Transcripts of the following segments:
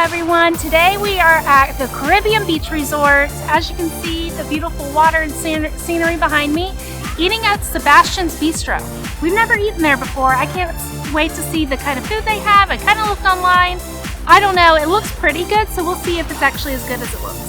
everyone. Today we are at the Caribbean Beach Resort. As you can see, the beautiful water and scenery behind me, eating at Sebastian's Bistro. We've never eaten there before. I can't wait to see the kind of food they have. I kind of looked online. I don't know, it looks pretty good, so we'll see if it's actually as good as it looks.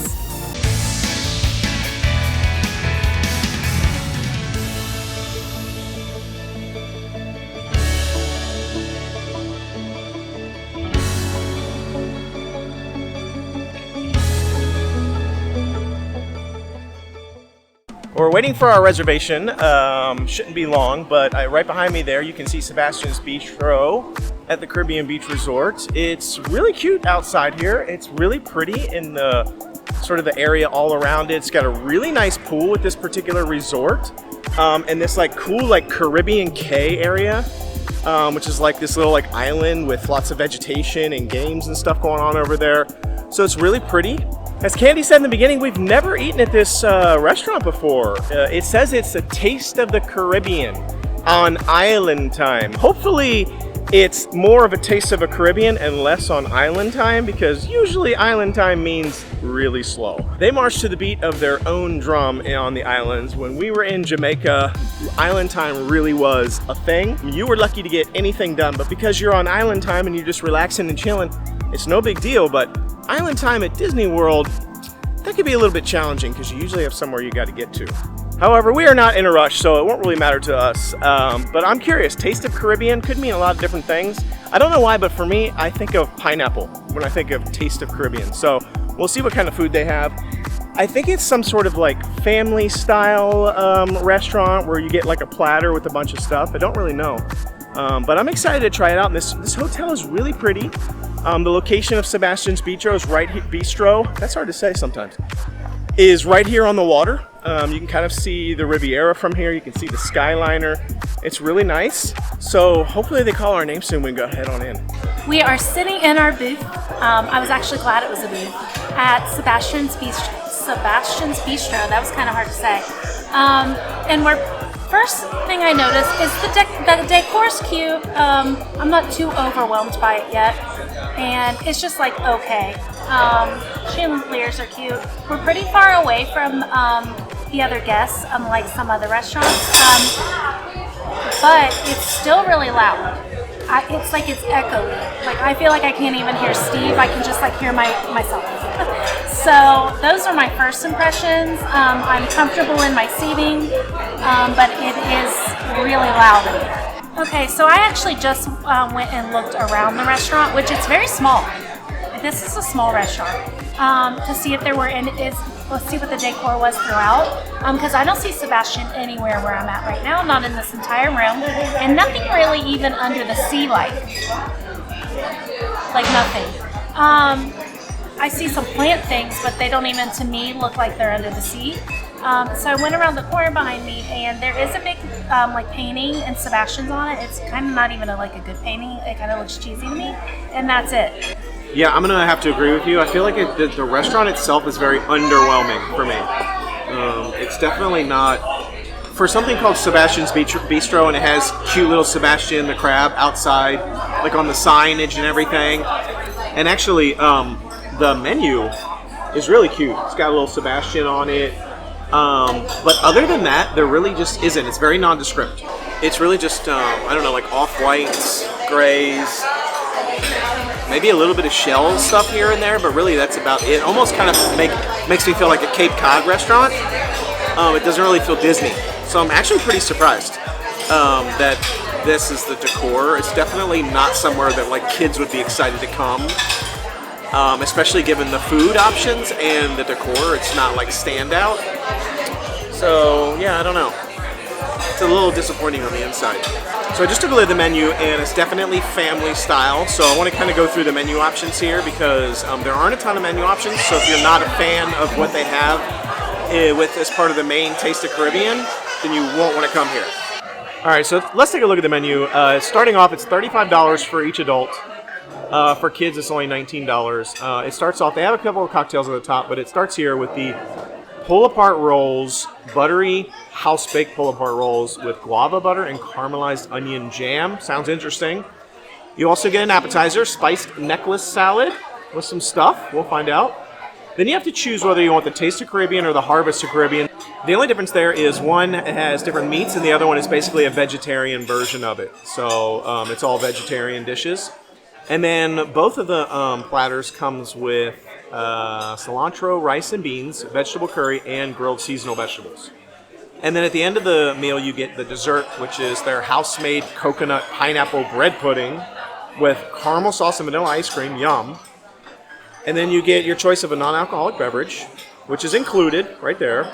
We're waiting for our reservation. Shouldn't be long, but right behind me there you can see Sebastian's Bistro at the Caribbean Beach Resort. It's really cute outside here. It's really pretty in the sort of the area all around it. It's got a really nice pool with this particular resort, and this like cool like Caribbean Cay area, which is like this little like island with lots of vegetation and games and stuff going on over there. So it's really pretty. As Candy said in the beginning, we've never eaten at this restaurant before. It says it's a taste of the Caribbean on island time. Hopefully it's more of a taste of a Caribbean and less on island time, because usually island time means really slow. They march to the beat of their own drum on the islands. When we were in Jamaica, island time really was a thing. You were lucky to get anything done, but because you're on island time and you're just relaxing and chilling, it's no big deal. But island time at Disney World, that could be a little bit challenging because you usually have somewhere you got to get to. However, we are not in a rush, so it won't really matter to us. But I'm curious, taste of Caribbean could mean a lot of different things. I don't know why, but for me, I think of pineapple when I think of taste of Caribbean. So we'll see what kind of food they have. I think it's some sort of like family style restaurant where you get like a platter with a bunch of stuff. I don't really know. But I'm excited to try it out. And this hotel is really pretty. The location of Sebastian's Bistro is Bistro, that's hard to say sometimes, is right here on the water. You can kind of see the Riviera from here. You can see the Skyliner. It's really nice. So hopefully they call our name soon. We can go ahead on in. We are sitting in our booth. I was actually glad it was a booth at Sebastian's Bistro. Sebastian's Bistro. That was kind of hard to say. And first thing I noticed is the decor's cute. I'm not too overwhelmed by it yet. And it's just like okay. Chandeliers are cute. We're pretty far away from the other guests, unlike some other restaurants. But it's still really loud. It's like it's echoey. Like I feel like I can't even hear Steve. I can just like hear myself. So those are my first impressions. I'm comfortable in my seating, but it is really loud in here. Okay, so I actually just went and looked around the restaurant, which is very small. This is a small restaurant, to see if there were let's see what the decor was throughout, because I don't see Sebastian anywhere where I'm at right now, not in this entire room, and nothing really even under the sea like nothing. I see some plant things, but they don't even, to me, look like they're under the sea. So I went around the corner behind me, and there is a big like painting and Sebastian's on it. It's kind of not even a good painting. It kind of looks cheesy to me, and that's it. Yeah, I'm gonna have to agree with you. I feel like the restaurant itself is very underwhelming for me. It's definitely not, for something called Sebastian's Bistro, and it has cute little Sebastian the crab outside, like on the signage and everything. And actually, the menu is really cute. It's got a little Sebastian on it. But other than that, there really just isn't. It's very nondescript. It's really just, I don't know, like off-whites, grays, maybe a little bit of shell stuff here and there, but really that's about it. Almost kind of makes me feel like a Cape Cod restaurant. It doesn't really feel Disney. So I'm actually pretty surprised that this is the decor. It's definitely not somewhere that like kids would be excited to come. Especially given the food options and the decor, it's not like standout. So yeah, I don't know. It's a little disappointing on the inside. So I just took a look at the menu, and it's definitely family style. So I want to kind of go through the menu options here, because there aren't a ton of menu options. So if you're not a fan of what they have with as part of the main Taste of Caribbean, then you won't want to come here. All right, so let's take a look at the menu. Starting off, it's $35 for each adult. For kids, it's only $19. It starts off, they have a couple of cocktails at the top, but it starts here with the Pull-Apart Rolls, Buttery House-Baked Pull-Apart Rolls with guava butter and caramelized onion jam. Sounds interesting. You also get an appetizer, spiced necklace salad, with some stuff. We'll find out. Then you have to choose whether you want the Taste of Caribbean or the Harvest of Caribbean. The only difference there is one has different meats and the other one is basically a vegetarian version of it. So it's all vegetarian dishes. And then both of the platters comes with cilantro, rice and beans, vegetable curry, and grilled seasonal vegetables. And then at the end of the meal, you get the dessert, which is their house-made coconut pineapple bread pudding with caramel sauce and vanilla ice cream. Yum. And then you get your choice of a non-alcoholic beverage, which is included right there.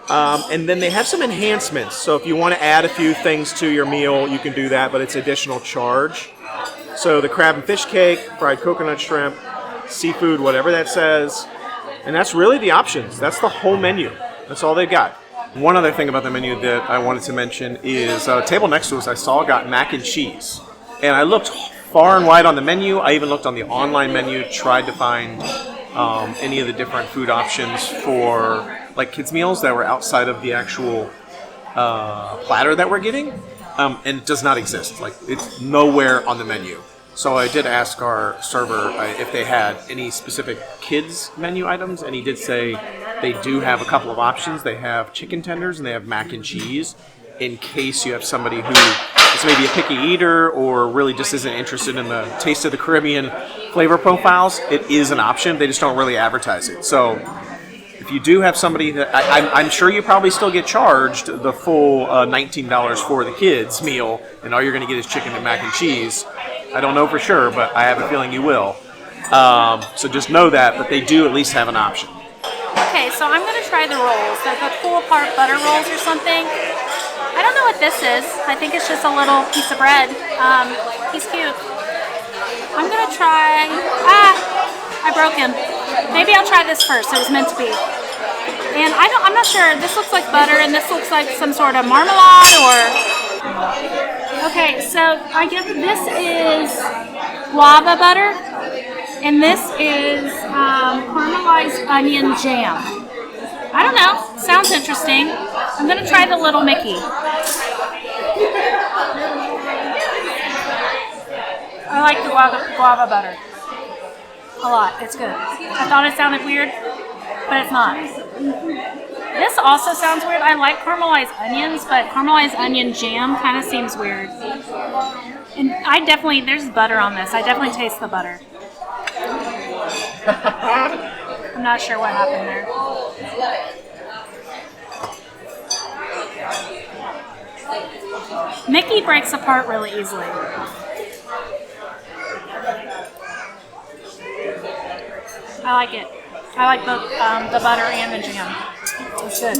And then they have some enhancements. So if you want to add a few things to your meal, you can do that, but it's additional charge. So the crab and fish cake, fried coconut shrimp, seafood, whatever that says. And that's really the options. That's the whole menu. That's all they've got. One other thing about the menu that I wanted to mention is a table next to us I saw got mac and cheese. And I looked far and wide on the menu. I even looked on the online menu, tried to find any of the different food options for like kids meals that were outside of the actual platter that we're getting. And it does not exist. Like, it's nowhere on the menu. So I did ask our server if they had any specific kids menu items, and he did say they do have a couple of options. They have chicken tenders and they have mac and cheese in case you have somebody who is maybe a picky eater or really just isn't interested in the Taste of the Caribbean flavor profiles. It is an option. They just don't really advertise it. So if you do have somebody that I'm sure you probably still get charged the full $19 for the kids meal, and all you're going to get is chicken and mac and cheese. I don't know for sure, but I have a feeling you will. So just know that, but they do at least have an option. Okay, so I'm going to try the rolls. They're the pull-apart butter rolls or something. I don't know what this is. I think it's just a little piece of bread. He's cute. I'm going to try... I broke him. Maybe I'll try this first. It was meant to be. And I'm not sure. This looks like butter, and this looks like some sort of marmalade or... Okay, so I guess this is guava butter, and this is caramelized onion jam. I don't know. Sounds interesting. I'm going to try the little Mickey. I like the guava butter a lot. It's good. I thought it sounded weird, but it's not. This also sounds weird. I like caramelized onions, but caramelized onion jam kind of seems weird. And there's butter on this. I definitely taste the butter. I'm not sure what happened there. Mickey breaks apart really easily. I like it. I like both the butter and the jam. It's good.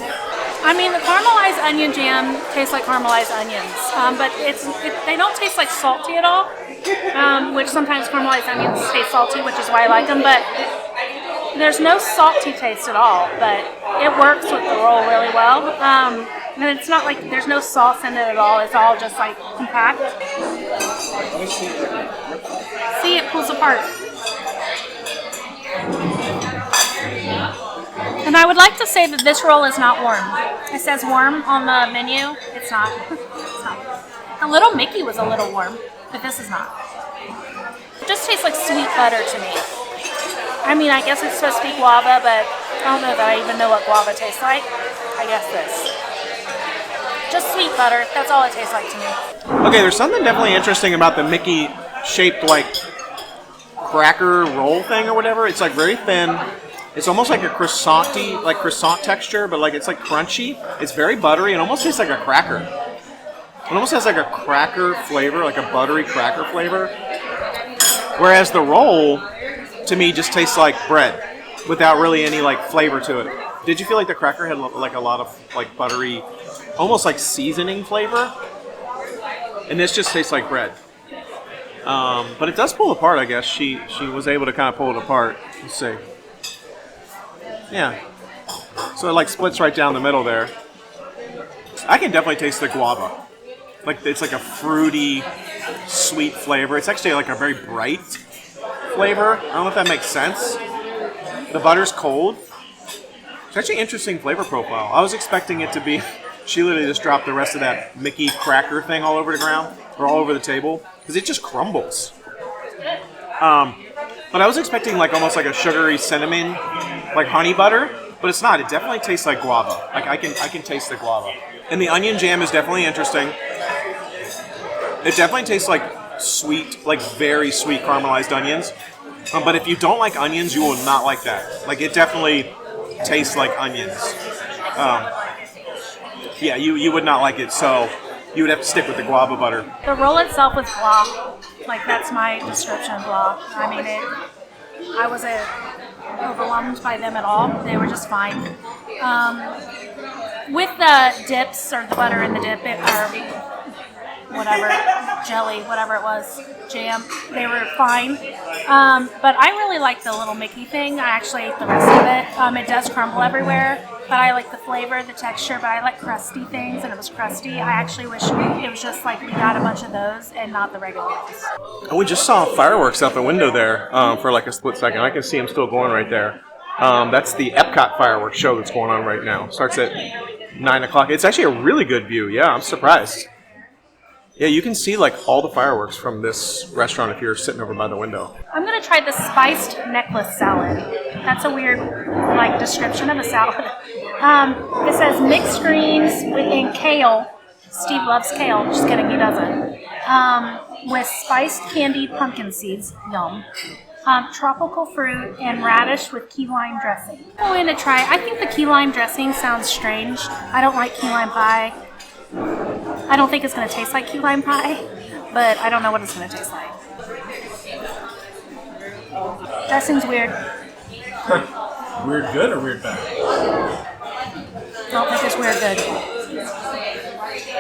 I mean, the caramelized onion jam tastes like caramelized onions, but they don't taste like salty at all, which sometimes caramelized onions taste salty, which is why I like them, but there's no salty taste at all, but it works with the roll really well. And it's not like there's no sauce in it at all. It's all just like compact. See, it pulls apart. And I would like to say that this roll is not warm. It says warm on the menu. It's not. It's not. The little Mickey was a little warm, but this is not. It just tastes like sweet butter to me. I mean, I guess it's supposed to be guava, but I don't know that I even know what guava tastes like. I guess this. Just sweet butter. That's all it tastes like to me. Okay, there's something definitely interesting about the Mickey-shaped, like, cracker roll thing or whatever. It's, like, very thin. It's almost like a croissant texture, but like it's like crunchy. It's very buttery. It almost tastes like a cracker. It almost has like a cracker flavor, like a buttery cracker flavor. Whereas the roll, to me, just tastes like bread without really any like flavor to it. Did you feel like the cracker had like a lot of like buttery, almost like seasoning flavor? And this just tastes like bread. But it does pull apart, I guess. She was able to kind of pull it apart. Let's see. Yeah. So it like splits right down the middle there. I can definitely taste the guava. Like it's like a fruity, sweet flavor. It's actually like a very bright flavor. I don't know if that makes sense. The butter's cold. It's actually an interesting flavor profile. I was expecting it to be, she literally just dropped the rest of that Mickey cracker thing all over the ground, or all over the table, because it just crumbles. But I was expecting like almost like a sugary cinnamon, like honey butter, but it's not. It definitely tastes like guava. Like I can taste the guava. And the onion jam is definitely interesting. It definitely tastes like sweet, like very sweet caramelized onions. But if you don't like onions, you will not like that. Like it definitely tastes like onions. Yeah, you would not like it, so you would have to stick with the guava butter. The roll itself was blah. Like that's my description of blah. I mean, I wasn't overwhelmed by them at all. They were just fine. With the dips or the butter in the dip, or whatever, jelly, whatever it was, jam, they were fine. But I really like the little Mickey thing. I actually ate the rest of it. It does crumble everywhere, but I like the flavor, the texture, but I like crusty things, and it was crusty. I actually wish it was just like we got a bunch of those and not the regular ones. And we just saw fireworks out the window there for like a split second. I can see them still going right there. That's the Epcot fireworks show that's going on right now. Starts at 9 o'clock. It's actually a really good view. Yeah, I'm surprised. Yeah, you can see like all the fireworks from this restaurant if you're sitting over by the window. I'm gonna try the spiced necklace salad. That's a weird like description of a salad. It says mixed greens and kale. Steve loves kale. Just kidding, he doesn't. With spiced candied pumpkin seeds. Yum. Tropical fruit and radish with key lime dressing. I'm going to try. I think the key lime dressing sounds strange. I don't like key lime pie. I don't think it's going to taste like key lime pie, but I don't know what it's going to taste like. Dressing's weird. Weird good or weird bad? I don't think it's weird good.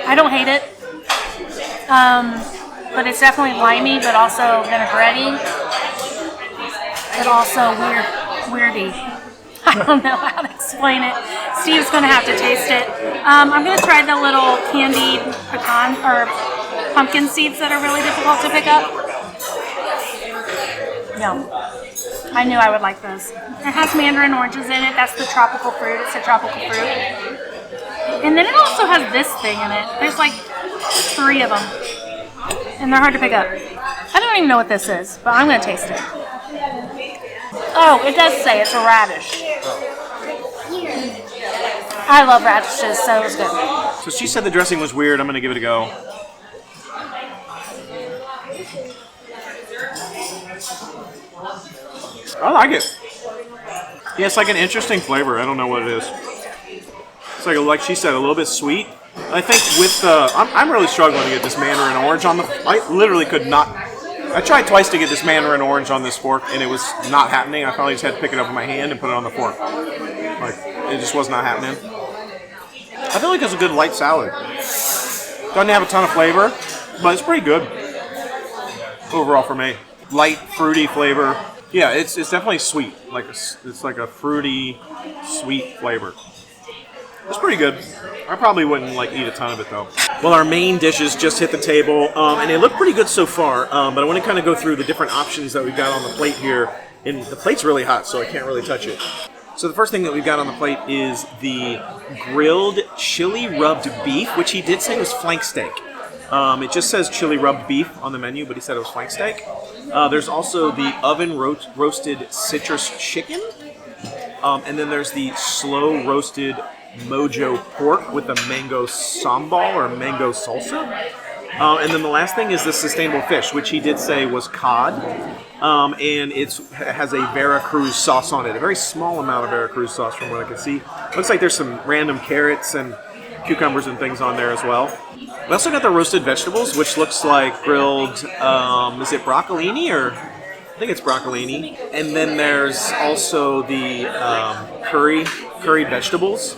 I don't hate it, but it's definitely limey, but also vinaigrette-y, but also weirdy. I don't know how to explain it. Steve's going to have to taste it. I'm going to try the little candied pecan or pumpkin seeds that are really difficult to pick up. Yum. I knew I would like those. It has mandarin oranges in it. That's the tropical fruit. It's a tropical fruit. And then it also has this thing in it. There's like 3 of them. And they're hard to pick up. I don't even know what this is, but I'm going to taste it. Oh, it does say it's a radish. I love radishes, so it was good. So she said the dressing was weird. I'm going to give it a go. I like it. Yeah, it's like an interesting flavor. I don't know what it is. It's like she said, a little bit sweet. I think with I'm really struggling to get this mandarin orange on the. I literally could not. I tried twice to get this mandarin orange on this fork, and it was not happening. I finally just had to pick it up in my hand and put it on the fork. Like it just was not happening. I feel like it's a good light salad. Doesn't have a ton of flavor, but it's pretty good overall for me. Light, fruity flavor. Yeah, it's definitely sweet. It's like a fruity, sweet flavor. It's pretty good. I probably wouldn't eat a ton of it though. Well, our main dishes just hit the table, and they look pretty good so far. But I want to kind of go through the different options that we've got on the plate here. And the plate's really hot, so I can't really touch it. So the first thing that we've got on the plate is the grilled chili rubbed beef, which he did say was flank steak. It just says chili rubbed beef on the menu, but he said it was flank steak. There's also the oven roasted citrus chicken. And then there's the slow roasted Mojo Pork with a mango sambal or mango salsa. And then the last thing is the sustainable fish, which he did say was cod. And it has a Veracruz sauce on it. A very small amount of Veracruz sauce from what I can see. Looks like there's some random carrots and cucumbers and things on there as well. We also got the roasted vegetables, which looks like grilled, is it broccolini or? I think it's broccolini. And then there's also the curried vegetables,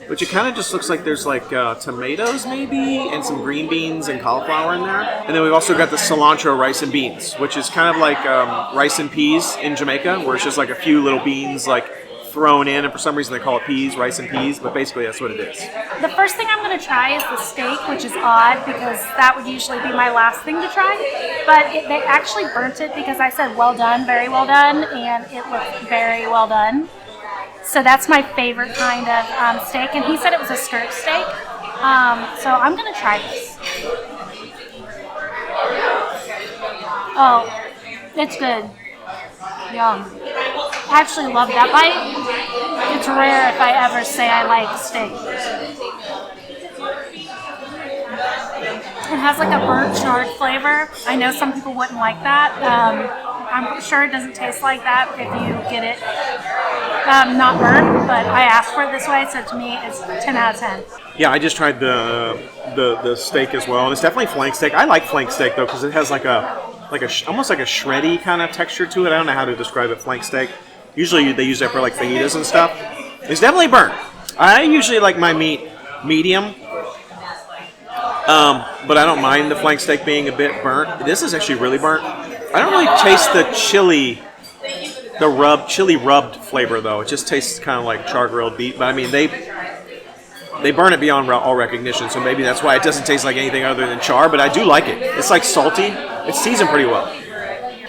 which it kind of just looks like there's tomatoes maybe and some green beans and cauliflower in there. And then we've also got the cilantro rice and beans, which is kind of like rice and peas in Jamaica, where it's just like a few little beans thrown in, and for some reason they call it peas, rice and peas, but basically that's what it is. The first thing I'm going to try is the steak, which is odd because that would usually be my last thing to try. But they actually burnt it because I said well done, very well done, and it looked very well done. So that's my favorite kind of steak, and he said it was a skirt steak. So I'm going to try this. Oh, it's good. Yum. I actually love that bite. It's rare if I ever say I like steak. It has like a burnt charred flavor. I know some people wouldn't like that. I'm sure it doesn't taste like that if you get it not burnt, but I asked for it this way, so to me it's 10 out of 10. Yeah, I just tried the steak as well, and it's definitely flank steak. I like flank steak though because it has like a almost like a shreddy kind of texture to it. I don't know how to describe it. Flank steak. Usually they use that for like fajitas and stuff. It's definitely burnt. I usually like my meat medium, but I don't mind the flank steak being a bit burnt. This is actually really burnt. I don't really taste the chili rubbed flavor though. It just tastes kind of like char grilled beef. But I mean they burn it beyond all recognition, so maybe that's why it doesn't taste like anything other than char. But I do like it. It's like salty. It's seasoned pretty well.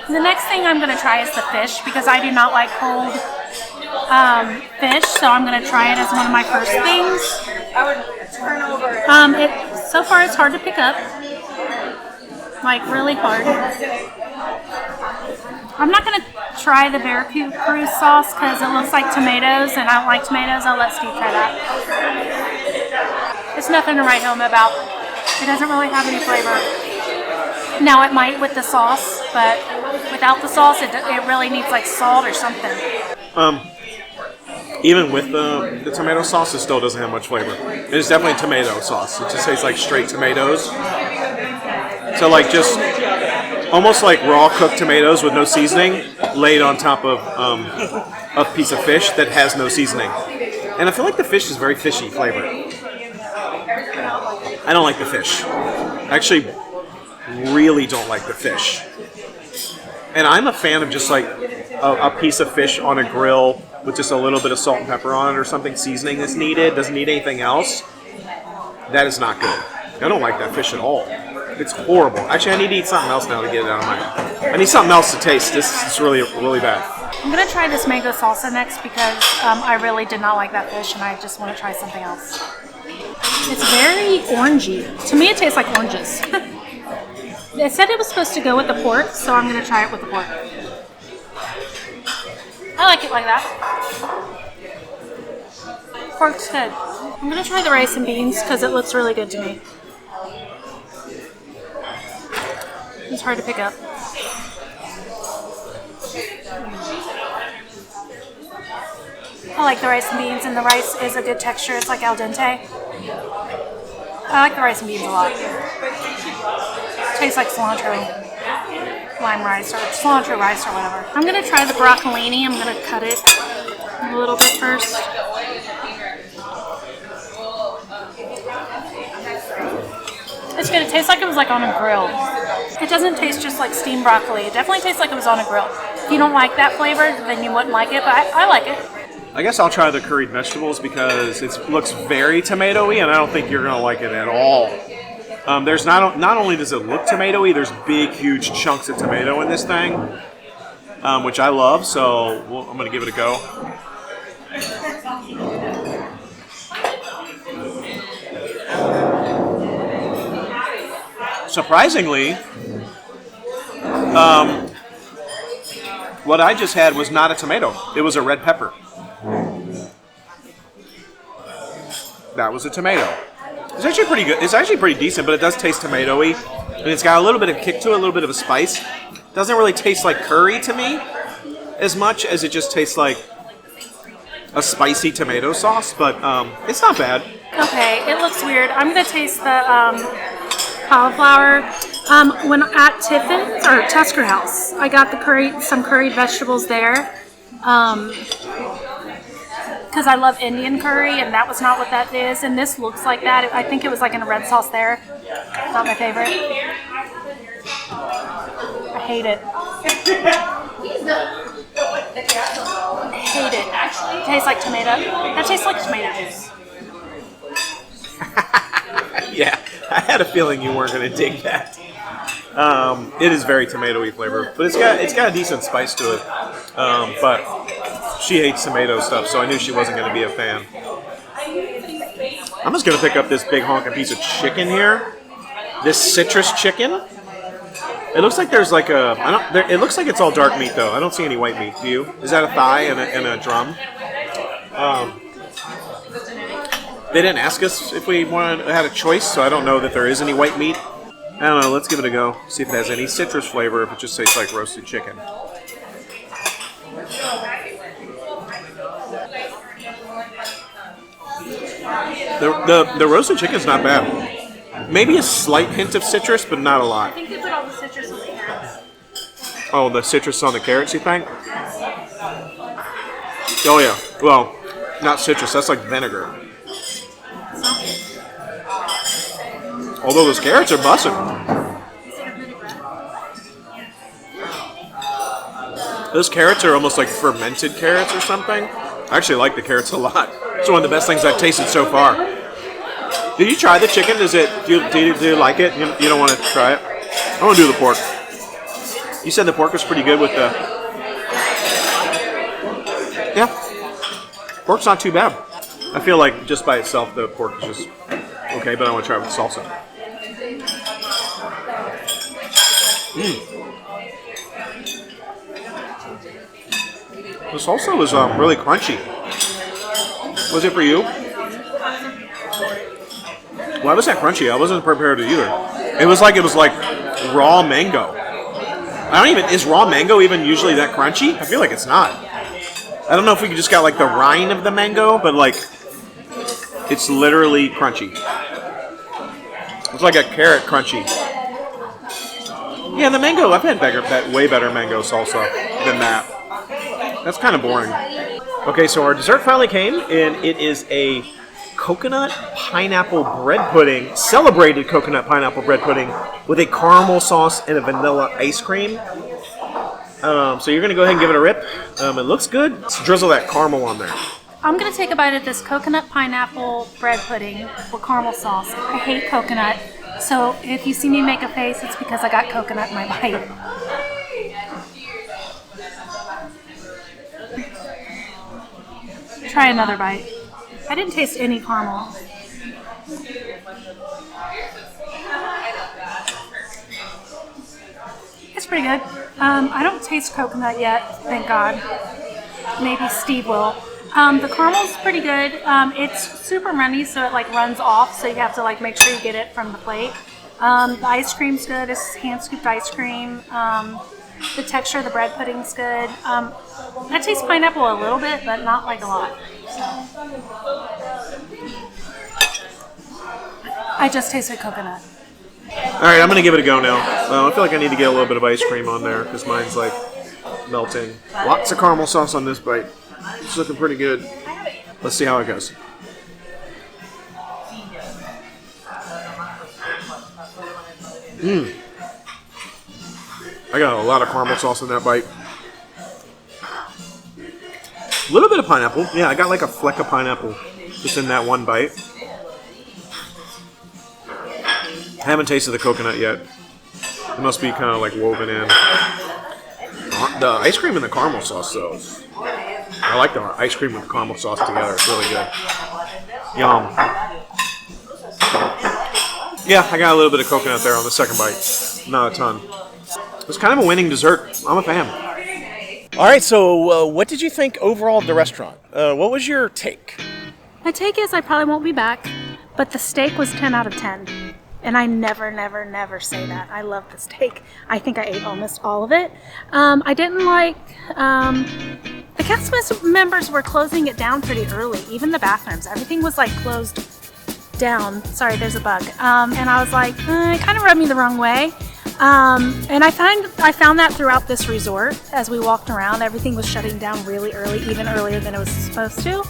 The next thing I'm going to try is the fish because I do not like cold fish, so I'm going to try it as one of my first things. So far it's hard to pick up, like really hard. I'm not going to try the Veracruz sauce because it looks like tomatoes, and I don't like tomatoes. I'll let Steve try that. It's nothing to write home about. It doesn't really have any flavor. Now it might with the sauce, but without the sauce, it really needs like salt or something. Even with the tomato sauce, it still doesn't have much flavor. It's definitely tomato sauce. It just tastes like straight tomatoes. So like just almost like raw cooked tomatoes with no seasoning laid on top of a piece of fish that has no seasoning. And I feel like the fish is very fishy flavor. I don't like the fish. Actually, really don't like the fish. And I'm a fan of just like a piece of fish on a grill with just a little bit of salt and pepper on it or something. Seasoning is needed. Doesn't need anything else. That is not good. I don't like that fish at all. It's horrible. Actually, I need to eat something else now to get it out of my... I need something else to taste. This is really, really bad. I'm going to try this mango salsa next because I really did not like that fish and I just want to try something else. It's very orangey. To me, it tastes like oranges. It said it was supposed to go with the pork, so I'm going to try it with the pork. I like it like that. Pork's good. I'm going to try the rice and beans because it looks really good to me. It's hard to pick up. I like the rice and beans, and the rice is a good texture. It's like al dente. I like the rice and beans a lot. Tastes like cilantro lime rice or cilantro rice or whatever. I'm going to try the broccolini. I'm going to cut it a little bit first. It's good. It tastes like it was like on a grill. It doesn't taste just like steamed broccoli. It definitely tastes like it was on a grill. If you don't like that flavor, then you wouldn't like it, but I like it. I guess I'll try the curried vegetables because it looks very tomatoey, and I don't think you're going to like it at all. There's not only does it look tomatoey, there's big, huge chunks of tomato in this thing, which I love, so I'm going to give it a go. Surprisingly, what I just had was not a tomato. It was a red pepper. That was a tomato. It's actually pretty good. It's actually pretty decent, but it does taste tomatoey. And it's got a little bit of kick to it, a little bit of a spice. It doesn't really taste like curry to me as much as it just tastes like a spicy tomato sauce, but it's not bad. Okay, it looks weird. I'm going to taste the cauliflower. When at Tiffin's or Tusker House, I got some curried vegetables there. Because I love Indian curry, and that was not what that is. And this looks like that. I think it was like in a red sauce there. Not my favorite. I hate it. I hate it. It tastes like tomato. That tastes like tomato juice. Yeah, I had a feeling you weren't going to dig that. It is very tomatoey flavor, but it's got a decent spice to it. But she hates tomato stuff, so I knew she wasn't going to be a fan. I'm just going to pick up this big honking piece of chicken here. This citrus chicken. It looks like there's like a, I don't, there, it looks like it's all dark meat though. I don't see any white meat. Do you? Is that a thigh and a drum? They didn't ask us if we had a choice, so I don't know that there is any white meat. I don't know. Let's give it a go. See if it has any citrus flavor. If it just tastes like roasted chicken. The roasted chicken's not bad. Maybe a slight hint of citrus, but not a lot. I think they put all the citrus on the carrots. Oh, the citrus on the carrots, you think? Oh yeah. Well, not citrus. That's like vinegar. Although those carrots are busting. Those carrots are almost like fermented carrots or something. I actually like the carrots a lot. It's one of the best things I've tasted so far. Did you try the chicken? Do you like it? You don't want to try it? I want to do the pork. You said the pork was pretty good with the... Yeah. Pork's not too bad. I feel like just by itself the pork is just okay, but I want to try it with salsa. The salsa was really crunchy. Was it for you? Why was that crunchy? I wasn't prepared to either. It was like raw mango. Is raw mango even usually that crunchy? I feel like it's not. I don't know if we just got like the rind of the mango, but like it's literally crunchy. It's like a carrot crunchy. Yeah, the mango, I've had way better mango salsa than that. That's kind of boring. Okay, so our dessert finally came, and it is a coconut pineapple bread pudding, celebrated coconut pineapple bread pudding with a caramel sauce and a vanilla ice cream. So you're going to go ahead and give it a rip. It looks good. Let's drizzle that caramel on there. I'm going to take a bite of this coconut pineapple bread pudding with caramel sauce. I hate coconut, so if you see me make a face, it's because I got coconut in my bite. Try another bite. I didn't taste any caramel. It's pretty good. I don't taste coconut yet, thank God. Maybe Steve will. The caramel's pretty good. It's super runny, so it like runs off, so you have to like make sure you get it from the plate. The ice cream's good. It's hand scooped ice cream. The texture of the bread pudding's good. I taste pineapple a little bit, but not like a lot. I just tasted coconut. All right, I'm going to give it a go now. I feel like I need to get a little bit of ice cream on there because mine's like melting. Lots of caramel sauce on this bite. It's looking pretty good. Let's see how it goes. I got a lot of caramel sauce in that bite. A little bit of pineapple. Yeah, I got like a fleck of pineapple just in that one bite. I haven't tasted the coconut yet. It must be kind of like woven in. The ice cream and the caramel sauce, though. I like the ice cream with the caramel sauce together. It's really good. Yum. Yeah, I got a little bit of coconut there on the second bite. Not a ton. It's kind of a winning dessert. I'm a fan. All right, so what did you think overall of the restaurant? What was your take? My take is I probably won't be back, but the steak was 10 out of 10. And I never, never, never say that. I love the steak. I think I ate almost all of it. I didn't like, the cast members were closing it down pretty early. Even the bathrooms, everything was like closed down. Sorry, there's a bug. And I was like, it kind of rubbed me the wrong way. And I found that throughout this resort as we walked around. Everything was shutting down really early, even earlier than it was supposed to.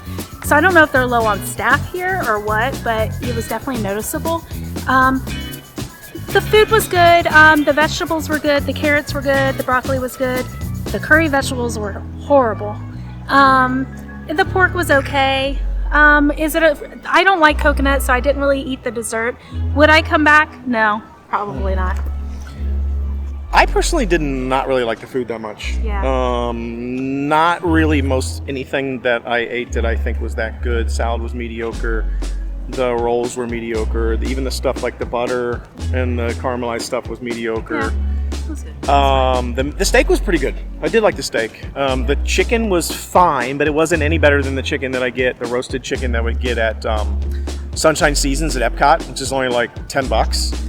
So I don't know if they're low on staff here or what, but it was definitely noticeable. The food was good, the vegetables were good, the carrots were good, the broccoli was good, the curry vegetables were horrible. The pork was okay. I don't like coconut, so I didn't really eat the dessert. Would I come back? No, probably not. I personally did not really like the food that much. Yeah. Not really most anything that I ate that I think was that good. Salad was mediocre. The rolls were mediocre. Even the stuff like the butter and the caramelized stuff was mediocre. That's good. The steak was pretty good. I did like the steak. The chicken was fine, but it wasn't any better than the chicken that I get, the roasted chicken that we get at Sunshine Seasons at Epcot, which is only like $10.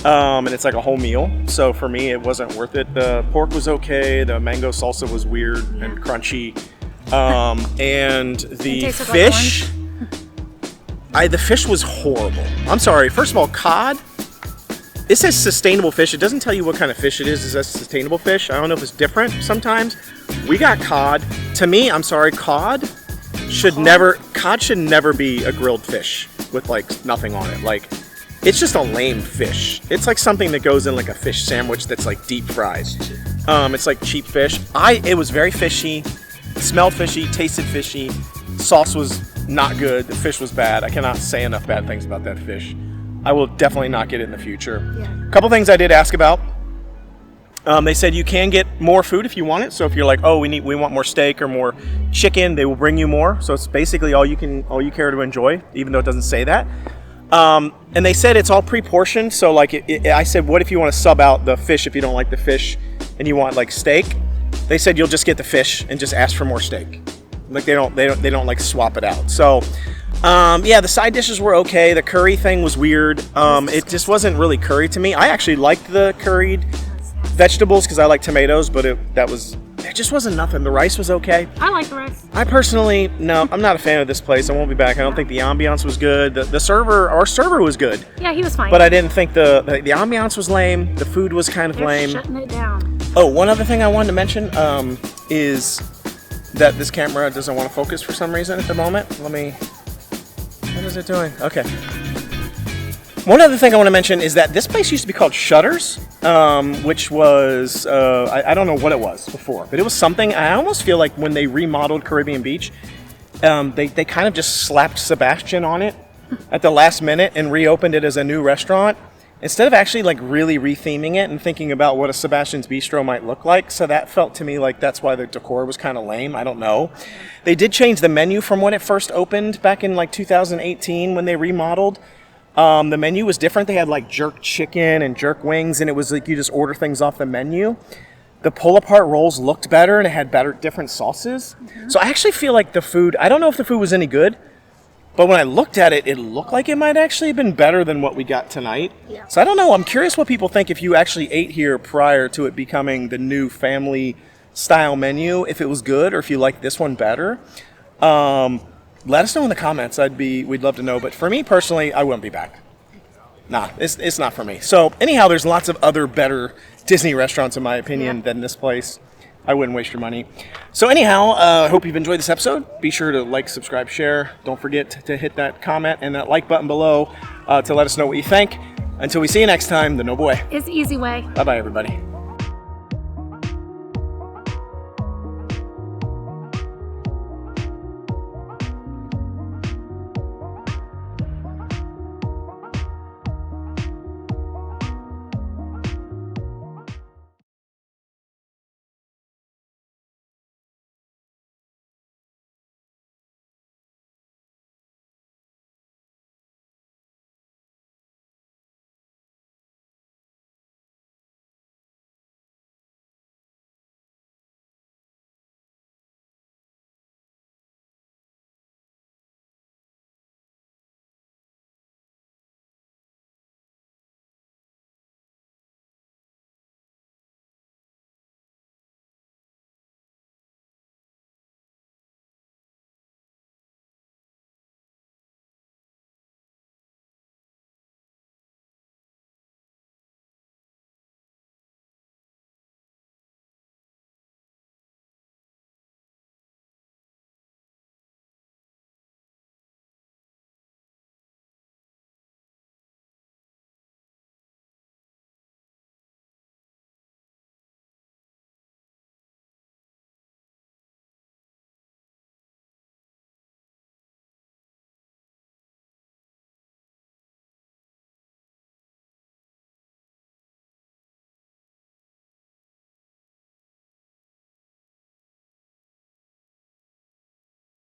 And it's like a whole meal. So for me, it wasn't worth it. The pork was okay. The mango salsa was weird and crunchy. And the fish, the fish was horrible. I'm sorry. First of all, cod. It says sustainable fish. It doesn't tell you what kind of fish it is. It says sustainable fish. I don't know if it's different sometimes. We got cod. To me, I'm sorry, cod should never be a grilled fish with like nothing on it. Like, it's just a lame fish. It's like something that goes in like a fish sandwich that's like deep fried. It's like cheap fish. It was very fishy. It smelled fishy, tasted fishy. Sauce was not good. The fish was bad. I cannot say enough bad things about that fish. I will definitely not get it in the future. A couple things I did ask about. They said you can get more food if you want it. So if you're like, oh, we want more steak or more chicken, they will bring you more. So it's basically all you care to enjoy, even though it doesn't say that. And they said it's all pre-portioned. So like, I said, what if you want to sub out the fish if you don't like the fish and you want like steak? They said you'll just get the fish and just ask for more steak. Like they don't like swap it out. So. The side dishes were okay. The curry thing was weird. It just wasn't really curry to me. I actually liked the curried vegetables because I like tomatoes, but it just wasn't nothing. The rice was okay. I like the rice. I personally, no, I'm not a fan of this place. I won't be back. I don't think the ambiance was good. Our server was good. Yeah, he was fine. But I didn't think the ambiance was lame. The food was kind of lame. Shutting it down. Oh, one other thing I wanted to mention is that this camera doesn't want to focus for some reason at the moment. What is it doing? Okay. One other thing I want to mention is that this place used to be called Shutters, which was, I don't know what it was before, but it was something. I almost feel like when they remodeled Caribbean Beach, they kind of just slapped Sebastian on it at the last minute and reopened it as a new restaurant instead of actually like really retheming it and thinking about what a Sebastian's Bistro might look like. So that felt to me like that's why the decor was kind of lame. I don't know. They did change the menu from when it first opened back in like 2018 when they remodeled. The menu was different. They had like jerk chicken and jerk wings, and it was like you just order things off the menu. The pull-apart rolls looked better, and it had different sauces. So I actually feel like the food, I don't know if the food was any good, but when I looked at it, it looked like it might actually have been better than what we got tonight. Yeah. So I don't know. I'm curious what people think if you actually ate here prior to it becoming the new family-style menu, if it was good or if you like this one better. Let us know in the comments. We'd love to know. But for me personally, I wouldn't be back. Nah, it's not for me. So anyhow, there's lots of other better Disney restaurants, in my opinion, than this place. I wouldn't waste your money. So anyhow, I hope you've enjoyed this episode. Be sure to like, subscribe, share. Don't forget to hit that comment and that like button below to let us know what you think. Until we see you next time, the Noble Way. It's the easy way. Bye-bye, everybody.